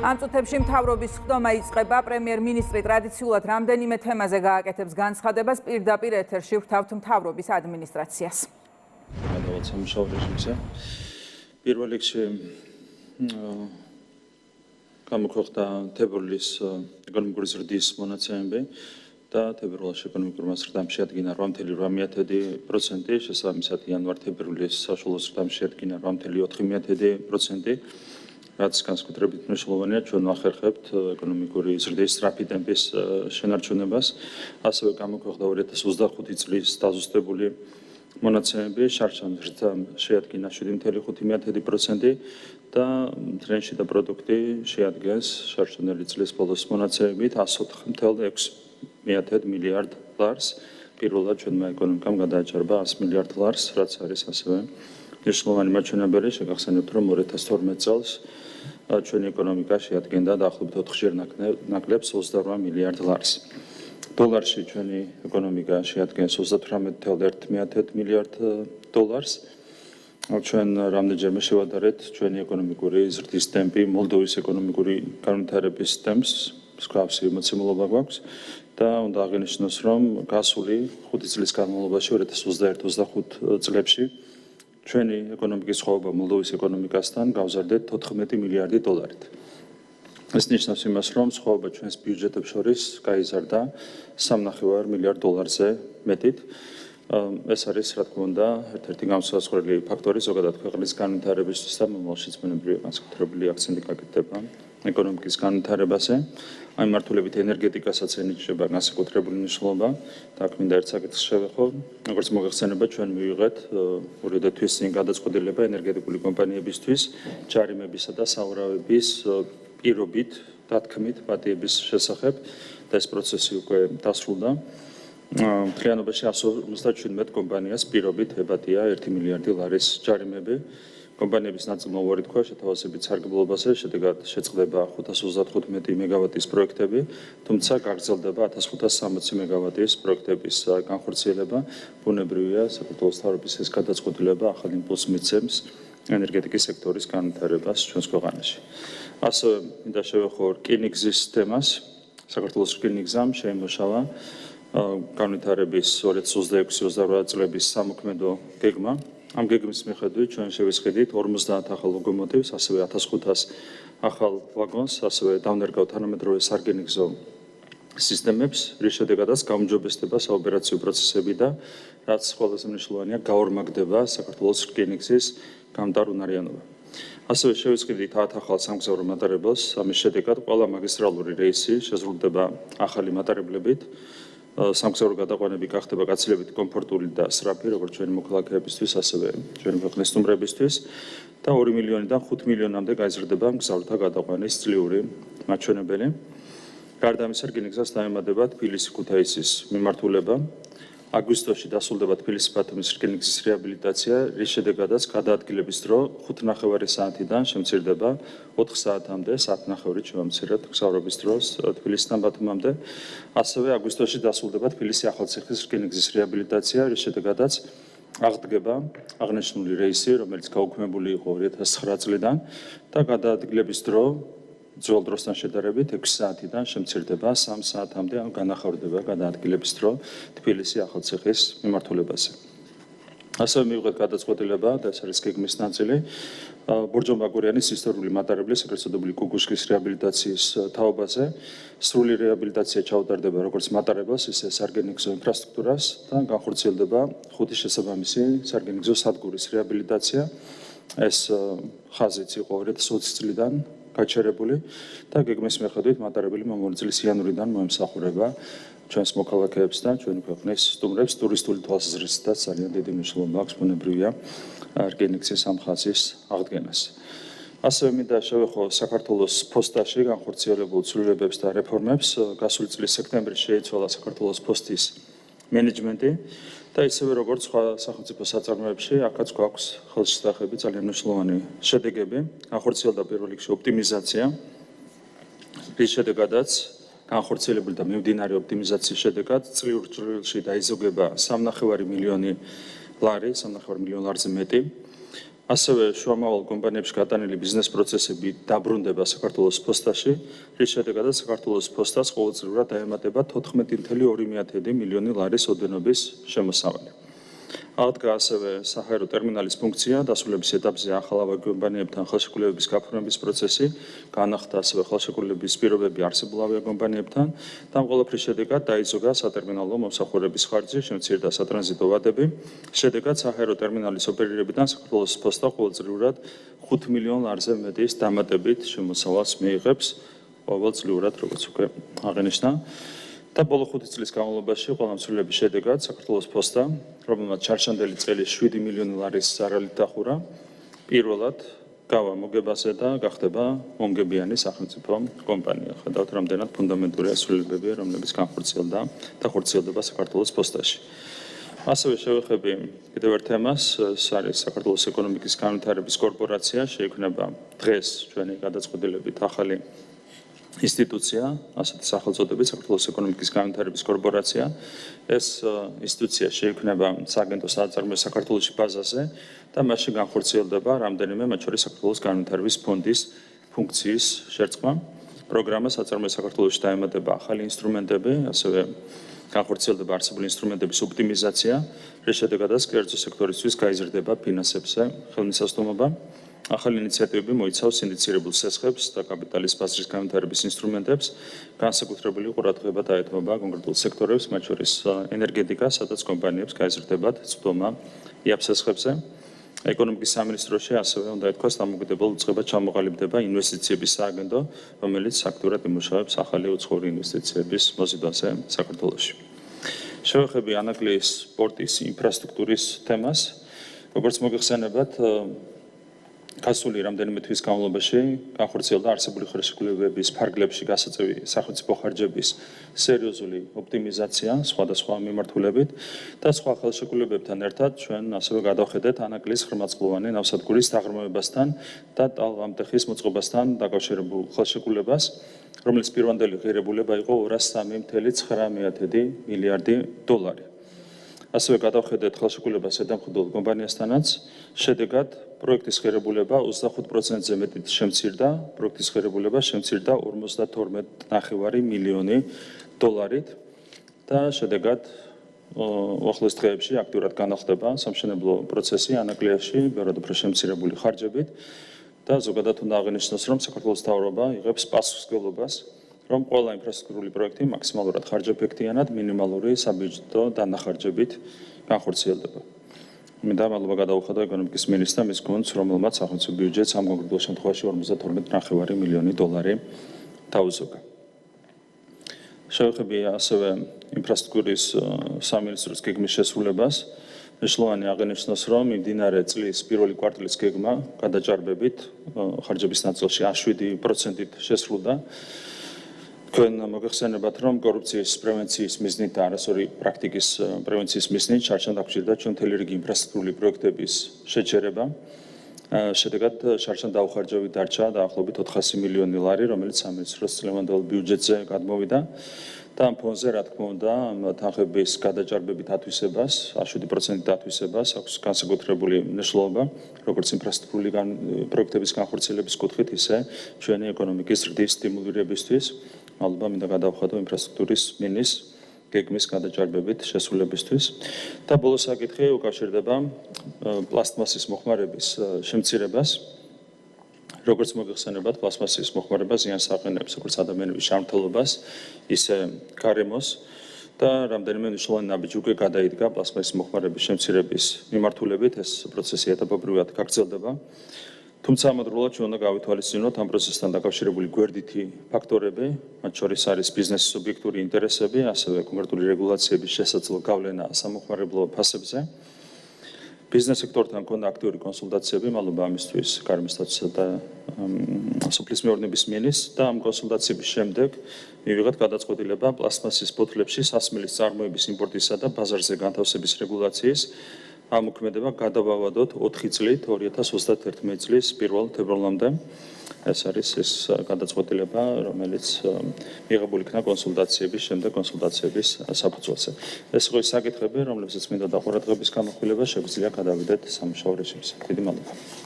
ამ წუთებში მთავრობის ხდომა იწყება. პრემიერ-მინისტრი ტრადიციულად რამდენიმე თემაზე გააკეთებს განცხადებას. პირდაპირ ეთერში ვრთავთ მთავრობის ადმინისტრაციას. პირველ რიგში გამოქვეყნდა თებერვლის ეკონომიკური ზრდის მონაცემები და თებერვალში ეკონომიკურმა ზრდამ შეადგინა 8.8%, შესაბამისად იანვარ-თებერვლის საშუალო ზრდამ შეადგინა 8.4%, რაც განსაკუთრებით მნიშვნელოვანია, ჩვენ ვახერხებთ ეკონომიკური ზრდის სწრაფი ტემპის შენარჩუნებას. ასევე გამოქვეყნდა 2025 წლის დაზუსტებული მონაცემები, შარშან ზრდამ შეადგინა 7.5% და ტრენში და პროდუქტი შეადგენს შარშანელი წლის ბოლოს მონაცემებით 104.6 მილიარდ დოლარს. პირველად ჩვენმა ეკონომიკამ გადააჭარბა 100 მილიარდ დოლარს, რაც არის ასევე მნიშვნელოვანი მაჩვენებელი. შეგახსენებთ, რომ 2012 წელს ჩვენი ეკონომიკა შეადგენდა დაახლოებით 4-ჯერ ნაკლებს 28 მილიარდ დოლარს. დოლარში ჩვენი ეკონომიკა შეადგენს 38.1 მილიარდ დოლარს. ჩვენ რამდენჯერმე შევადარეთ ჩვენი ეკონომიკური ზრდის ტემპი მოლდოვის ეკონომიკური განვითარების ტემპს, მსგავსი მოცემულობა გვაქვს და უნდა აღინიშნოს, რომ გასული 5 წლის განმავლობაში 2021-25 წლებში ჩვენი ეკონომიკის სხვაობა მოლდოვის ეკონომიკასთან გავზარდეთ 14 მილიარდი დოლარით. ეს ნიშნავს იმას, რომ სხვაობა ჩვენს ბიუჯეტებს შორის გაიზარდა 3.5 მილიარდ დოლარზე მეტით. ეს არის, რა თქმა უნდა, ერთ-ერთი განსაზღვრელი ფაქტორი ზოგადად ქვეყნის განვითარებისთვის და მომავალშიც ბუნებრივია განსაკუთრებული აქცენტი გაკეთდება ეკონომიკის განვითარებაზე. ამ მიმართულებით ენერგეტიკასაც ენიჭება განსაკუთრებული მნიშვნელობა და აქ მინდა ერთ საკითხს შევეხო. როგორც მოგეხსენება, ჩვენ მივიღეთ 2 თვის წინ გადაწყვეტილება ენერგეტიკული კომპანიებისთვის ჯარიმებისა და სავარაუების პირობით დათქმით პატიების შესახებ და ეს პროცესი უკვე დასრულდა. მთლიანობაში 157 კომპანიას პირობით ებატია 1 მილიარდი ლარის ჯარიმები. კომპანიების ნაწილმა უარი თქვა შეთავაზებით სარგებლობაზე, შედეგად შეწყდება 535 მეგავატის პროექტები, თუმცა გაგრძელდება 1560 მეგავატის პროექტების განხორციელება. ბუნებრივია, საქართველოს მთავრობის ეს გადაწყვეტილება ახალ იმპულსს მიცემს ენერგეტიკის სექტორის განვითარებას ჩვენს ქვეყანაში. ასევე მინდა შევეხო რკინიგზის თემას. საქართველოს რკინიგზამ შეიმუშავა განვითარების 2026-28 წლების სამოქმედო გეგმა. ამ გეგმის მიხედვით ჩვენ შევისყიდით 50 ახალ ლოკომოტივს, ასევე 1500 ახალ ვაგონს, ასევე დავნერგავ თანამედროვე სარკინიგზო სისტემებს, რის შედეგადაც გაუმჯობესდება საოპერაციო პროცესები და რაც ყველაზე მნიშვნელოვანია, გაორმაგდება საქართველოს რკინიგზის გამტარუნარიანობა. ასევე შევისყიდით 10 ახალ სამგზავრო მატარებელს, ამის შედეგად ყველა მაგისტრალური რეისი შეზღუდდება ახალი მატარებლებით. სამგზავრო გადაყვანები გახდება გაცილებით კომფორტული და სწრაფი, როგორც ჩვენი მოქალაქეებისთვის, ასევე ჩვენი ქვეყნის სტუმრებისთვის და 2 მილიონიდან 5 მილიონამდე გაიზრდება მგზავრთა გადაყვანის წლიური მაჩვენებელი. გარდა ამისა, რკინიგზას დაემატება თბილისი-ქუთაისის მიმართულება. აგვისტოში დასრულდება თბილისი-ბათუმის რკინიგზის რეაბილიტაცია, რის შედეგადაც გადაადგილების დრო 5.5 საათიდან შემცირდება 4 საათამდე, 1.5-ით შევამცირებთ მგზავრობის დროს თბილისიდან ბათუმამდე. ასევე აგვისტოში დასრულდება თბილისი-ახალციხის რკინიგზის რეაბილიტაცია, რის შედეგადაც აღდგება აღნიშნული რეისი, რომელიც გაუქმებული იყო 2009 წლიდან და გადაადგილების დრო ძველ დროსთან შედარებით 6 საათიდან შემცირდება 3 საათამდე, ან განახორციელდება გადაადგილების დრო თბილისი-ახალციხის მიმართულებაზე. ასევე მივიღეთ გადაწყვეტილება და ეს არის გეგმის ნაწილი. ბორჯომბაგურიანის ისტორიული მატარებლის, ეგრეთ წოდებული კუკუშკის რეაბილიტაციის თაობაზე. სრული რეაბილიტაცია ჩაუტარდება როგორც მატარებელს, ისე სარკინიგზო ინფრასტრუქტურას და განხორციელდება 5 შესაბამისი სარკინიგზო სადგურის რეაბილიტაცია. ეს ხაზიც იყო 2020 წლიდან გაჩერებული და გეგმის მიხედვით მატარებელი მომავალ წლის იანვრიდან მოემსახურება ჩვენს მოქალაქეებს და ჩვენი ქვეყნის სტუმრებს. ტურისტული თვალსაზრისითაც ძალიან დიდი მნიშვნელობა აქვს ბუნებრივია რკინიგზის ამ ხაზის აღდგენას. ასევე მინდა შევეხო საქართველოს ფოსტაში განხორციელებულ ცვლილებებს და რეფორმებს. გასული წლის სექტემბერში შეიცვალა საქართველოს ფოსტის მენეჯმენტი და ისევე როგორც სხვა სახელმწიფო საწარმოებში, აქაც გვაქვს ხელშესახები ძალიან მნიშვნელოვანი შედეგები. განხორციელდა პირველ რიგში ოპტიმიზაცია, რის შედეგადაც განხორციელებული და მიმდინარე ოპტიმიზაციის შედეგად წლიურ ჭრილში დაიზოგება 3.5 მილიონი ლარი, 3.5 მილიონ ლარზე მეტი. ასევე შუამავალ კომპანიებში გატანილი ბიზნეს პროცესები დაბრუნდება საქართველოს ფოსტაში, რის შედეგადაც საქართველოს ფოსტას ყოველწლიურად დაემატება 14.2 მილიონი ლარის ოდენობის შემოსავალი. აღდგა ასევე საჰაერო ტერმინალის ფუნქცია, დასრულების ეტაპზე ახალ ავიაკომპანიებთან ხელშეკრულების გაფორმების პროცესი, განახლდა ასევე ხელშეკრულების პირობები არსებულ ავიაკომპანიებთან და ამ ყველაფრის შედეგად დაიძოგა სატერმინალო მომსახურების ხარჯი, შემცირდა სატრანზიტო ვადები. შედეგად საჰაერო ტერმინალის ოპერირებიდან საქართველოს ფოსტა ყოველწლიურად 5 მილიონ ლარზე მეტის დამატებით შემოსავალს მიიღებს ყოველწლიურად, როგორც უკვე აღინიშნა. და ბოლო 5 წლის განმავლობაში ყველა მსვლელობის შედეგად საქართველოს ფოსტა, რომელმაც ჩარჩანდელი წელი 7 მილიონი ლარის ზარალით დახურა, პირველად გავა მოგებაზე და გახდება მომგებიანი სახელმწიფო კომპანია. ხედავთ, რამდენად ფუნდამენტური ასრულებებია, რომლებიც განხორციელდა და ხორციელდება საქართველოს ფოსტაში. ასევე შევეხები კიდევ ერთ თემას, ეს არის საქართველოს ეკონომიკის განვითარების კორპორაცია, შეიქმნება დღეს ჩვენი გადაწყვეტილებით ახალი ინსტიტუცია, ასეთი სახელწოდებით საქართველოს ეკონომიკის განვითარების კორპორაცია. ეს ინსტიტუცია შეიქმნება სააგენტო საწარმოო საქართველოში ბაზაზე და მასში განხორციელდება რამდენიმე, მათ შორის საქართველოს განვითარების ფონდის ფუნქციის შერწყმა. პროგრამა საწარმოო საქართველოში დაემატება ახალი ინსტრუმენტები, ასევე განხორციელდება არსებული ინსტრუმენტების ოპტიმიზაცია, რის შედეგადაც კერძო სექტორისთვის გაიზრდება ფინანსებზე ხელმისაწვდომობა. ახალი ინიციატივები მოიცავს ინდიცირებულ სესხებს და კაპიტალის ბაზრის განვითარების ინსტრუმენტებს, განსაკუთრებული ყურადღება დაეთმობა კონკრეტულ სექტორებს, მათ შორის ენერგეტიკას, სადაც კომპანიებს გაიზრდებათ წვდომა იაფსესხებზე. ეკონომიკის სამინისტროში ასევე უნდა ითქვას, დამოუკიდებელ უწყებად ჩამოყალიბდება ინვესტიციების სააგენტო, რომელიც აქტიურად იმუშავებს ახალი უცხოური ინვესტიციების მოზიდვაზე საქართველოში. შევეხები ანაკლიის პორტის ინფრასტრუქტურის თემას. როგორც მოგეხსენებათ, გასული რამდენიმე თვის განმავლობაში განხორციელდა არსებული ხელშეკრულებების ფარგლებში გასაწევი სახელმწიფო ხარჯების სერიოზული ოპტიმიზაცია სხვადასხვა მიმართულებით და სხვა ხელშეკრულებებთან ერთად ჩვენ ასევე გადავხედეთ ანაკლის ღრმაწყლოვანი ნავსადგურის დაღრმავებასთან და ტალღამტეხის მოწყობასთან დაკავშირებულ ხელშეკრულებას, რომელიც პირვანდელი ღირებულება იყო 203.9 მილიარდი დოლარი. ასევე გადავხედეთ ხელშეკრულებას ზედამხედველ კომპანიასთანაც, შედეგად პროექტის ღირებულება 25%-ზე მეტით შემცირდა, პროექტის ღირებულება შემცირდა 52.9 მილიონი დოლარით და შედეგად უახლოეს დღეებში აქტიურად განახლდება სამშენებლო პროცესი ანაკლიაში, ბევრად უფრო შემცირებული ხარჯებით და ზოგადად უნდა აღინიშნოს, რომ საქართველოს მთავრობა იღებს პასუხისმგებლობას, რომ ყველა ინფრასტრუქტურული პროექტი მაქსიმალურად ხარჯეფექტიანად მინიმალური საბიუჯეტო დანახარჯებით განხორციელდება. მინდა მადლობა გადაუხადო ეკონომიკის მინისტრს მის გუნდს, რომელმაც სახელმწიფო ბიუჯეტს ამ კონკრეტულ შემთხვევაში 52.9 მილიონი დოლარი დაუზოგა. შევეხები ასევე ინფრასტრუქტურის სამინისტროს გეგმის შესრულებას. მნიშვნელოვანი აღინიშნოს, რომ მიმდინარე წლის პირველი კვარტალის გეგმა გადაჭარბებით ხარჯების ნაწილში 7%-ით შესრულდა. თქვენ მოგეხსენებათ, რომ კორუფციის პრევენციის მიზნით და არასწორი პრაქტიკის პრევენციის მიზნით შარშან დაგჭირდა ჩვენ მთელი რიგი ინფრასტრუქტურული პროექტების შეჩერება. შედეგად შარშან დაუხარჯებით დარჩა დაახლოებით 400 მილიონი ლარი, რომელიც სამინისტროს წლევანდელ ბიუჯეტზე გადმოვიდა. და ამ ფონზე, რა თქმა უნდა, თანხების გადაჭარბებით ათვისებას, 7%-ით ათვისებას აქვს განსაკუთრებული მნიშვნელობა, როგორც ინფრასტრუქტურული პროექტების განხორციელების კუთხით, ისე ჩვენი ეკონომიკის ზრდის სტიმულირებისთვის. მადლობა მინდა გადავხადო ინფრასტრუქტურის მინისტრს გეგმის გადაჭარბებით შესრულებისთვის. და ბოლო საკითხი უკავშირდება პლასტმასის მოხმარების შემცირებას. როგორც მოგეხსენებათ, პლასტმასის მოხმარება ზიანს აყენებს როგორც ადამიანების ჯანმრთელობას, ისე გარემოს და რამდენიმე მნიშვნელოვანი ნაბიჯი უკვე გადაიდგა პლასტმასის მოხმარების შემცირების მიმართულებით, ეს პროცესი ეტაპობრივად გაგრძელდება. თუმცა ამავდროულად ჩვენ უნდა გავითვალისწინოთ ამ პროცესთან დაკავშირებული გვერდითი ფაქტორები, მათ შორის არის ბიზნესის სუბიექტური ინტერესები, ასევე კონკრეტული რეგულაციების შესაძლო გავლენა სამოხმარებლო ფასებზე. ბიზნეს სექტორთან მქონდა აქტიური კონსულტაციები, მადლობა ამისთვის გარემოს სტატუსსა და სოფლის მეურნეობის მინისტრს და ამ კონსულტაციების შემდეგ მივიღეთ გადაწყვეტილება პლასტმასის ბოთლებში სასმელის წარმოების იმპორტისა და ბაზარზე განთავსების რეგულაციის ამოქმედება გადავავადოთ 4 წლით 2031 წლის 1 თებერვალამდე. ეს არის ეს გადაწყვეტილება, რომელიც მიღებული იქნა კონსულტაციების შემდეგ კონსულტაციების საფუძველზე. ეს იყო ის საკითხები, რომლებსაც მინდა ყურადღების გამახვილება შეგვიძლია გადავიდეთ სამუშაო რეჟიმზე. დიდი მადლობა.